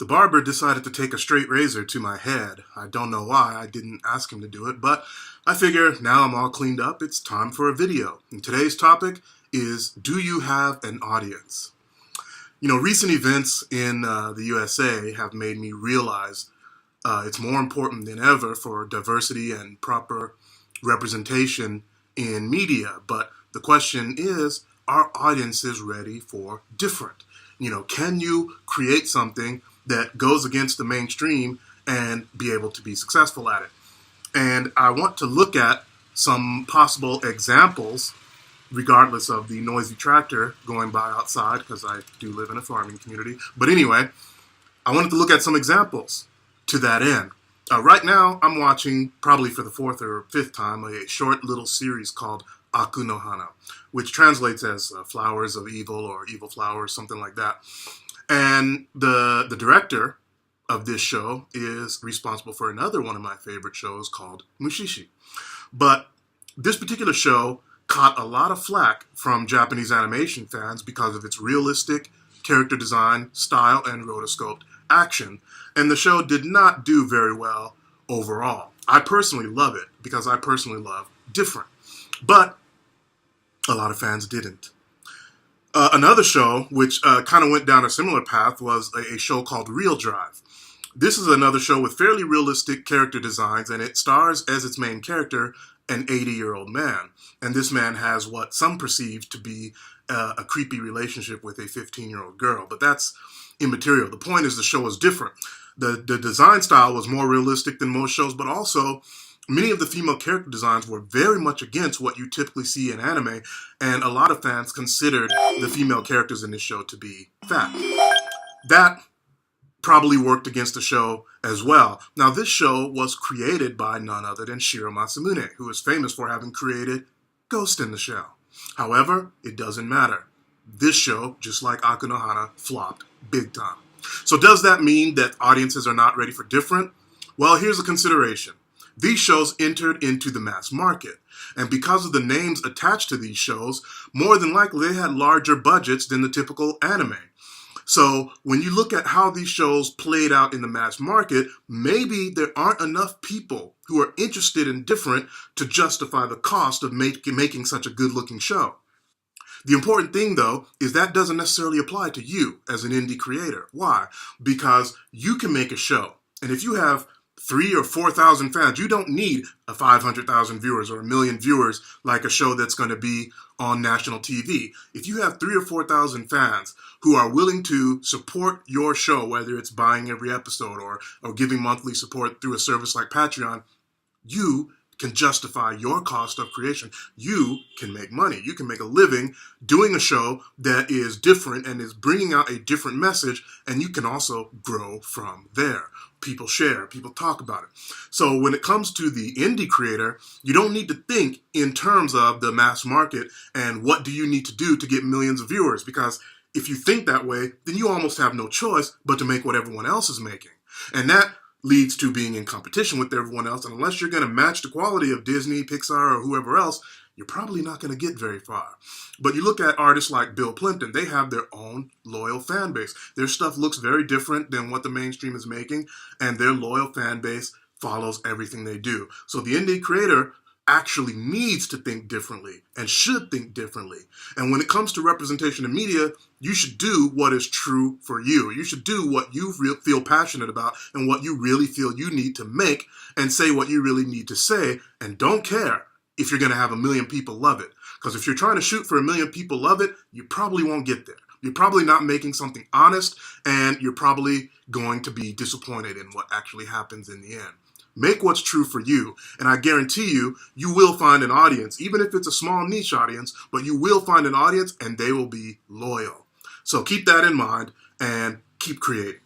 The barber decided to take a straight razor to my head. I don't know why, I didn't ask him to do it, but I figure now I'm all cleaned up, it's time for a video. And today's topic is, do you have an audience? You know, recent events in the USA have made me realize it's more important than ever for diversity and proper representation in media. But the question is, are audiences ready for different? You know, can you create something that goes against the mainstream and be able to be successful at it? And I want to look at some possible examples, regardless of the noisy tractor going by outside, because I do live in a farming community. But anyway, I wanted to look at some examples to that end. Right now, I'm watching, probably for the fourth or fifth time, a short little series called Aku no Hana, which translates as Flowers of Evil or Evil Flowers, something like that. And the director of this show is responsible for another one of my favorite shows called Mushishi. But this particular show caught a lot of flack from Japanese animation fans because of its realistic character design, style, and rotoscoped action. And the show did not do very well overall. I personally love it because I personally love different. But a lot of fans didn't. Another show, which kind of went down a similar path, was a show called Real Drive. This is another show with fairly realistic character designs, and it stars as its main character an 80-year-old man. And this man has what some perceive to be a creepy relationship with a 15-year-old girl. But that's immaterial. The point is the show is different. The design style was more realistic than most shows, but also many of the female character designs were very much against what you typically see in anime, and a lot of fans considered the female characters in this show to be fat. That probably worked against the show as well. Now, this show was created by none other than Shiro Masamune, who is famous for having created Ghost in the Shell. However, it doesn't matter. This show, just like Aku no Hana, flopped big time. So does that mean that audiences are not ready for different? Well, here's a consideration. These shows entered into the mass market, and because of the names attached to these shows, more than likely they had larger budgets than the typical anime. So when you look at how these shows played out in the mass market, maybe there aren't enough people who are interested in different to justify the cost of making such a good-looking show. The important thing, though, is that doesn't necessarily apply to you as an indie creator. Why? Because you can make a show, and if you have 3,000 or 4,000 fans, you don't need a 500,000 viewers or 1 million viewers like a show that's going to be on national TV. If you have 3,000 or 4,000 fans who are willing to support your show, whether it's buying every episode or giving monthly support through a service like Patreon, you can justify your cost of creation. You can make money. You can make a living doing a show that is different and is bringing out a different message, and you can also grow from there. People share, people talk about it. So when it comes to the indie creator, you don't need to think in terms of the mass market and what do you need to do to get millions of viewers, because if you think that way, then you almost have no choice but to make what everyone else is making. And that leads to being in competition with everyone else. And unless you're going to match the quality of Disney, Pixar, or whoever else, you're probably not going to get very far. But you look at artists like Bill Plympton, they have their own loyal fan base. Their stuff looks very different than what the mainstream is making, and their loyal fan base follows everything they do. So the indie creator actually needs to think differently and should think differently. And when it comes to representation in media, you should do what is true for you. You should do what you feel passionate about and what you really feel you need to make, and say what you really need to say, and don't care if you're going to have 1 million people love it. Because if you're trying to shoot for 1 million people love it, you probably won't get there. You're probably not making something honest, and you're probably going to be disappointed in what actually happens in the end. Make what's true for you, and I guarantee you, you will find an audience, even if it's a small niche audience, but you will find an audience, and they will be loyal. So keep that in mind and keep creating.